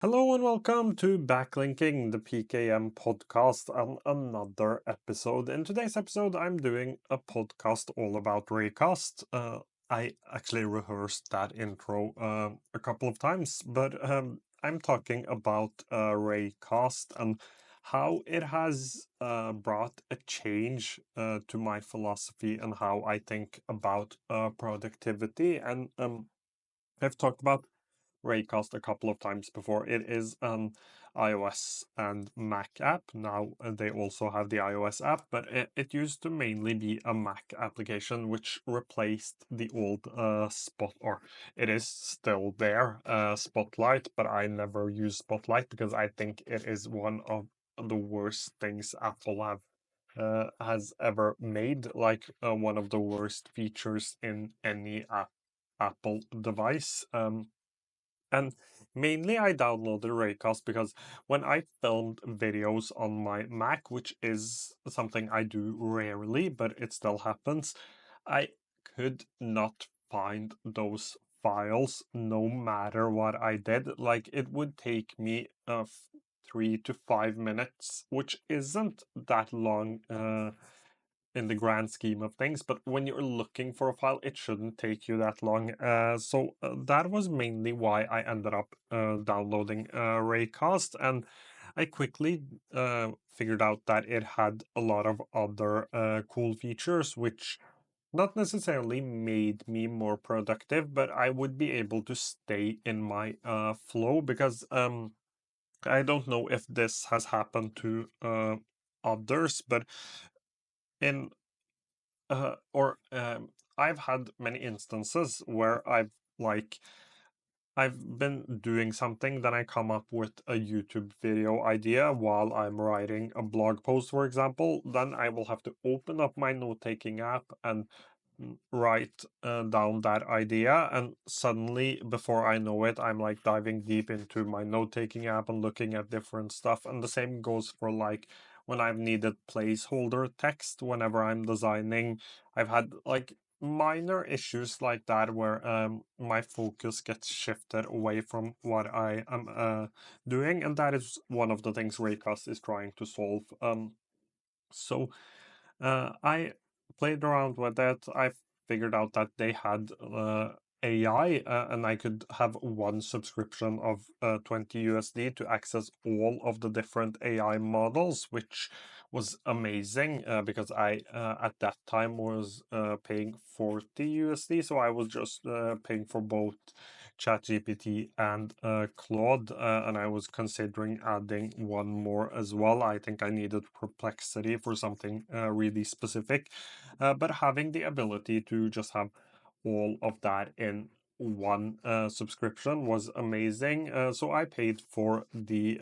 Hello and welcome to Backlinking, the PKM podcast, and another episode. In today's episode, I'm doing a podcast all about Raycast. I actually rehearsed that intro a couple of times, but I'm talking about Raycast and how it has brought a change to my philosophy and how I think about productivity. And I've talked about Raycast a couple of times before. It is an iOS and Mac app. Now they also have the iOS app, but it used to mainly be a Mac application, which replaced the old Spot, or it is still there, Spotlight, but I never use Spotlight because I think it is one of the worst things Apple has ever made, like one of the worst features in any Apple device. And mainly I downloaded Raycast because when I filmed videos on my Mac, which is something I do rarely, but it still happens, I could not find those files no matter what I did. Like it would take me 3 to 5 minutes, which isn't that long in the grand scheme of things, but when you're looking for a file, it shouldn't take you that long. So that was mainly why I ended up downloading Raycast, and I quickly figured out that it had a lot of other cool features, which not necessarily made me more productive, but I would be able to stay in my flow because I don't know if this has happened to others, but in I've had many instances where I've been doing something, then I come up with a YouTube video idea while I'm writing a blog post, for example. Then I will have to open up my note-taking app and write down that idea. And suddenly, before I know it, I'm like diving deep into my note-taking app and looking at different stuff. And the same goes for like when I've needed placeholder text whenever I'm designing. I've had like minor issues like that where my focus gets shifted away from what I am doing, and that is one of the things Raycast is trying to solve. So I played around with it. I figured out that they had AI, and I could have one subscription of 20 USD to access all of the different AI models, which was amazing because I at that time was paying 40 USD, so I was just paying for both ChatGPT and Claude, and I was considering adding one more as well. I think I needed Perplexity for something really specific, but having the ability to just have all of that in one subscription was amazing. So I paid for the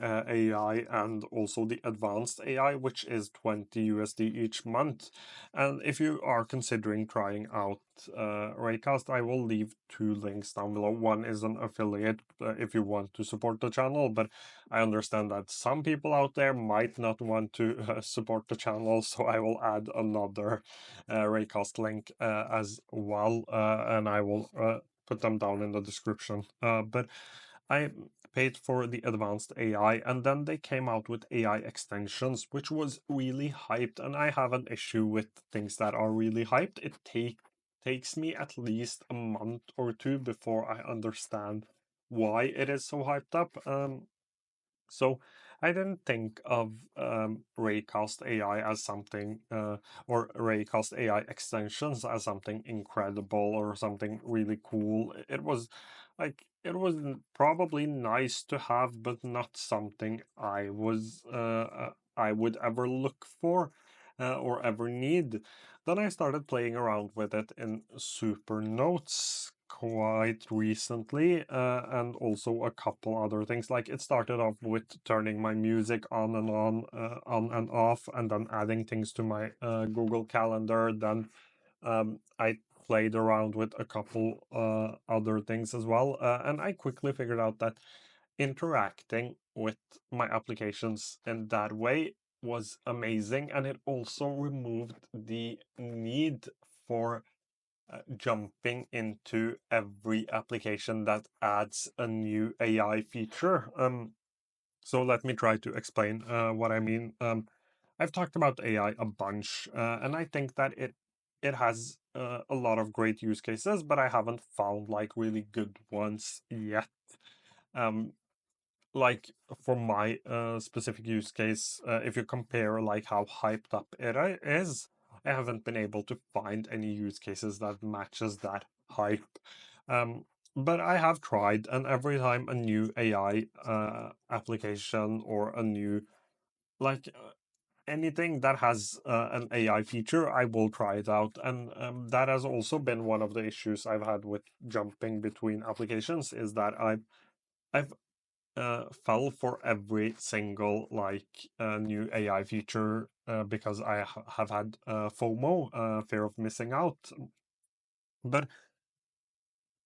AI and also the advanced AI, which is 20 USD each month. And if you are considering trying out Raycast, I will leave two links down below. One is an affiliate if you want to support the channel, but I understand that some people out there might not want to support the channel, so I will add another Raycast link as well, and I will put them down in the description. But I paid for the advanced AI, and then they came out with AI extensions, which was really hyped. And I have an issue with things that are really hyped. Takes me at least a month or two before I understand why it is so hyped up. So I didn't think of Raycast AI as something, or Raycast AI extensions as something incredible or something really cool. It was probably nice to have, but not something I would ever look for or ever need. Then I started playing around with it in Super Notes quite recently, and also a couple other things. Like it started off with turning my music on and off, and then adding things to my Google Calendar. Then I played around with a couple other things as well, and I quickly figured out that interacting with my applications in that way was amazing, and it also removed the need for jumping into every application that adds a new AI feature. So let me try to explain what I mean. I've talked about AI a bunch, and I think that it has a lot of great use cases, but I haven't found like really good ones yet. Um, like for my specific use case, if you compare like how hyped up is, I haven't been able to find any use cases that matches that hype. Um, but I have tried, and every time a new AI application or a new like anything that has an AI feature, I will try it out. And that has also been one of the issues I've had with jumping between applications, is that I've fell for every single like new AI feature because I have had FOMO, fear of missing out. But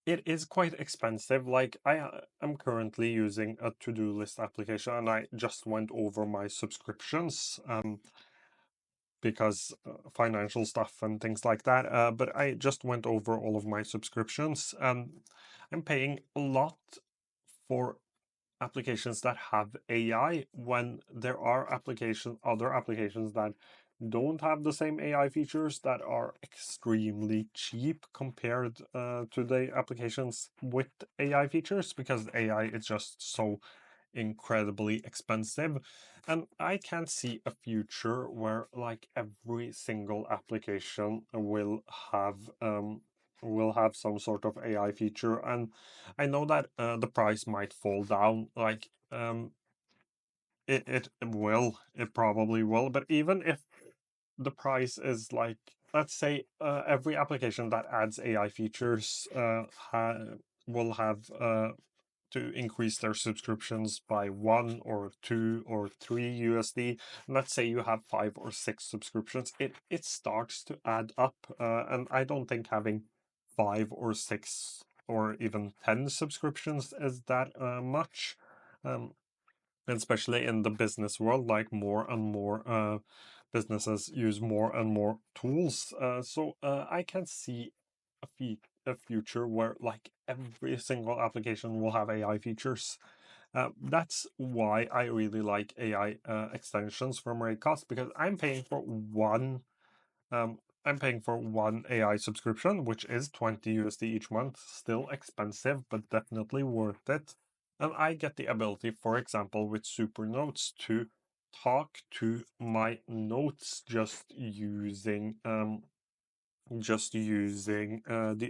it is quite expensive. Like am currently using a to-do list application, and I just went over my subscriptions because financial stuff and things like that. But I just went over all of my subscriptions, and I'm paying a lot for applications that have AI when there are other applications that don't have the same AI features that are extremely cheap compared to the applications with AI features, because AI is just so incredibly expensive. And I can see a future where like every single application will have some sort of AI feature. And I know that the price might fall down. Like it probably will. But even if the price is like, let's say every application that adds AI features will have to increase their subscriptions by 1 or 2 or 3 USD. Let's say you have 5 or 6 subscriptions. It starts to add up, and I don't think having 5 or 6 or even 10 subscriptions is that much. Um, Especially in the business world, like more and more businesses use more and more tools. So I can see a future where like every single application will have AI features. That's why I really like AI extensions from Raycast, because I'm paying for one AI subscription, which is 20 USD each month. Still expensive, but definitely worth it. And I get the ability, for example, with Super Notes, to talk to my notes just using the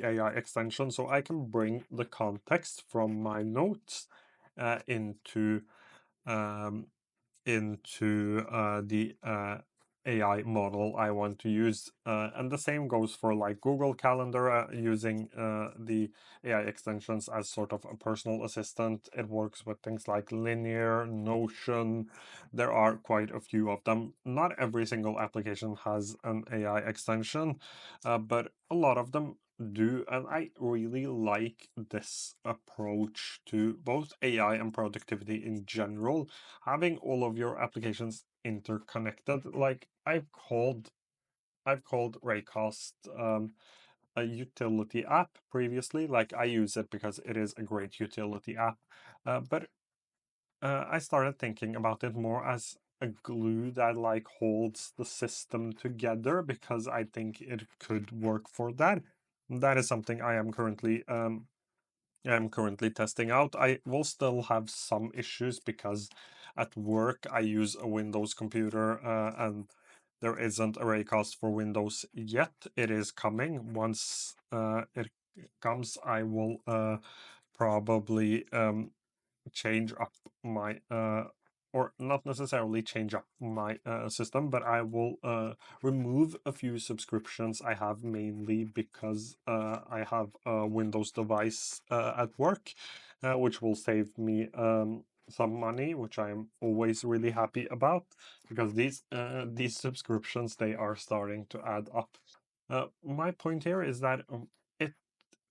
AI extension. So I can bring the context from my notes uh, into um, the AI model I want to use. And the same goes for like Google Calendar, using the AI extensions as sort of a personal assistant. It works with things like Linear, Notion. There are quite a few of them. Not every single application has an AI extension, but a lot of them do. And I really like this approach to both AI and productivity in general, having all of your applications interconnected. Like I've called Raycast a utility app previously. Like I use it because it is a great utility app. But I started thinking about it more as a glue that like holds the system together, because I think it could work for that. That is something I'm currently testing out. I will still have some issues because at work I use a Windows computer, and there isn't a Raycast for Windows yet. It is coming. Once it comes, I will probably change up my or not necessarily change up my system, but I will remove a few subscriptions I have, mainly because I have a Windows device at work, which will save me some money, which I am always really happy about, because these subscriptions, they are starting to add up. My point here is that it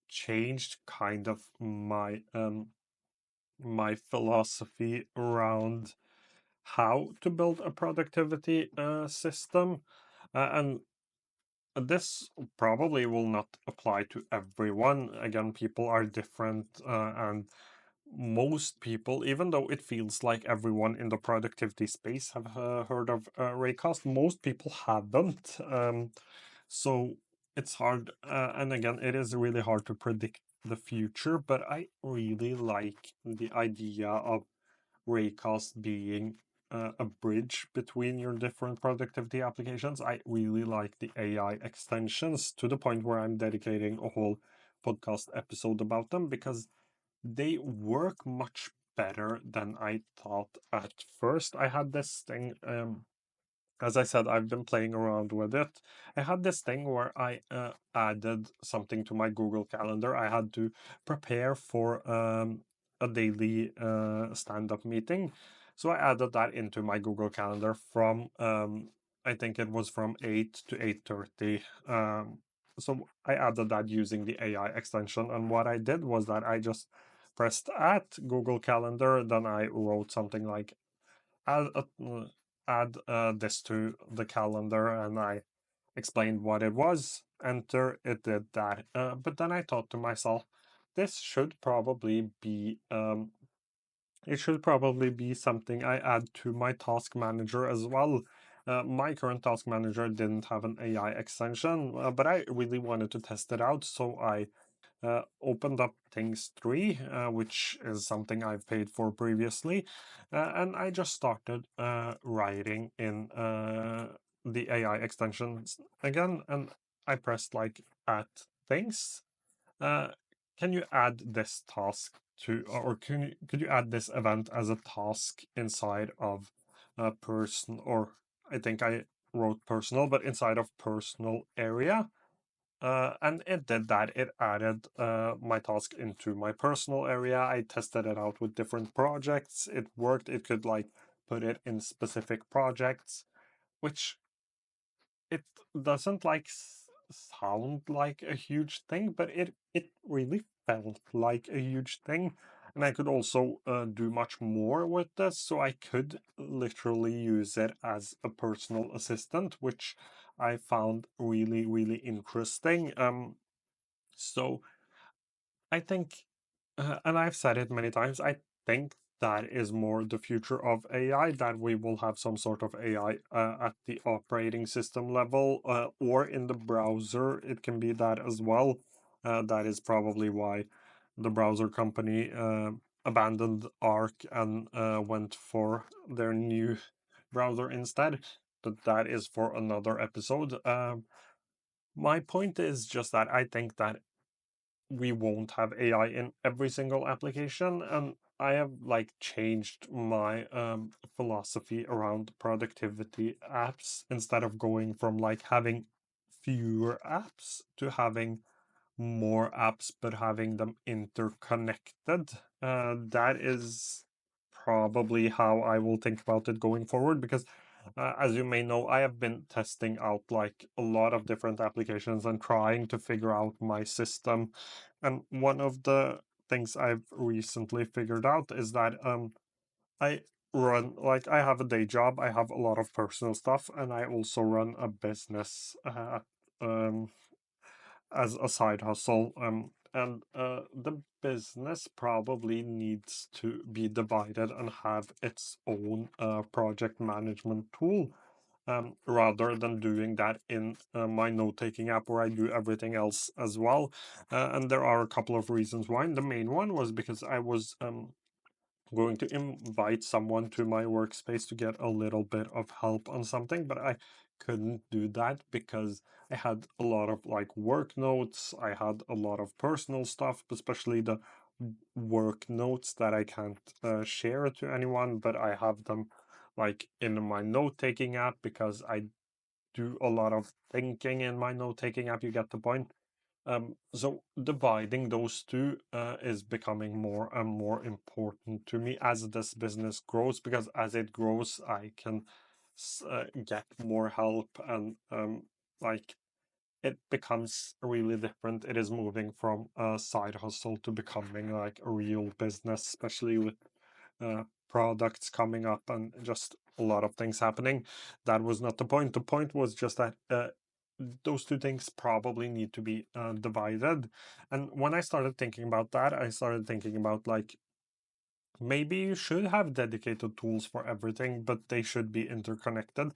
changed kind of my philosophy around how to build a productivity system. And this probably will not apply to everyone. Again, people are different, and most people, even though it feels like everyone in the productivity space have heard of Raycast, most people haven't. So it's hard, and again, it is really hard to predict the future. But I really like the idea of Raycast being a bridge between your different productivity applications. I really like the AI extensions to the point where I'm dedicating a whole podcast episode about them because they work much better than I thought at first. I had this thing, as I said, I've been playing around with it. I had this thing where I added something to my Google Calendar. I had to prepare for a daily stand-up meeting. So I added that into my Google Calendar from I think it was from 8 to 8:30. So I added that using the AI extension. And what I did was that I just pressed at Google Calendar, then I wrote something like add this to the calendar, and I explained what it was. Enter, it did that. But then I thought to myself, this should probably be it should probably be something I add to my task manager as well. My current task manager didn't have an AI extension, but I really wanted to test it out, so I opened up Things 3, which is something I've paid for previously, and I just started writing in the AI extensions again, and I pressed like at things. Uh, can you add this task to, or could you add this event as a task inside of a person, or I think I wrote personal, but inside of personal area? And it did that. It added my task into my personal area. I tested it out with different projects. It worked. It could like put it in specific projects, which it doesn't like sound like a huge thing, but it really felt like a huge thing. And I could also do much more with this, so I could literally use it as a personal assistant, which I found really, really interesting. So I think, and I've said it many times, I think that is more the future of AI, that we will have some sort of AI at the operating system level or in the browser. It can be that as well. That is probably why the browser company abandoned Arc and went for their new browser instead. But that is for another episode. My point is just that I think that we won't have AI in every single application. And I have like changed my philosophy around productivity apps. Instead of going from like having fewer apps to having more apps but having them interconnected. That is probably how I will think about it going forward because as you may know, I have been testing out like a lot of different applications and trying to figure out my system. And one of the things I've recently figured out is that I run like I have a day job, I have a lot of personal stuff, and I also run a business um as a side hustle. And the business probably needs to be divided and have its own project management tool, rather than doing that in my note-taking app where I do everything else as well. And there are a couple of reasons why. And the main one was because I was going to invite someone to my workspace to get a little bit of help on something, but I couldn't do that because I had a lot of like work notes, I had a lot of personal stuff, especially the work notes that I can't share to anyone, but I have them like in my note-taking app because I do a lot of thinking in my note-taking app. You get the point. So dividing those two is becoming more and more important to me as this business grows, because as it grows, I can get more help and like it becomes really different. It is moving from a side hustle to becoming like a real business, especially with products coming up and just a lot of things happening. That was not the point. The point was just that those two things probably need to be divided. And when I started thinking about that, I started thinking about like maybe you should have dedicated tools for everything, but they should be interconnected.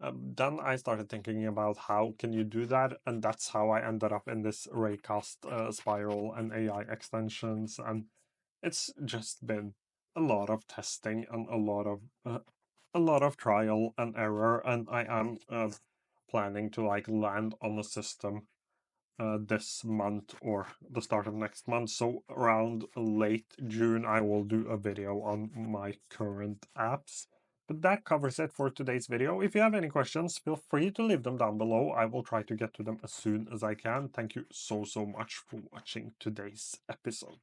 Then I started thinking about how can you do that, and that's how I ended up in this Raycast spiral and AI extensions, and it's just been a lot of testing and a lot of trial and error, and I am planning to like land on a system this month or the start of next month. So around late June, I will do a video on my current apps. But that covers it for today's video. If you have any questions, feel free to leave them down below. I will try to get to them as soon as I can. Thank you so much for watching today's episode.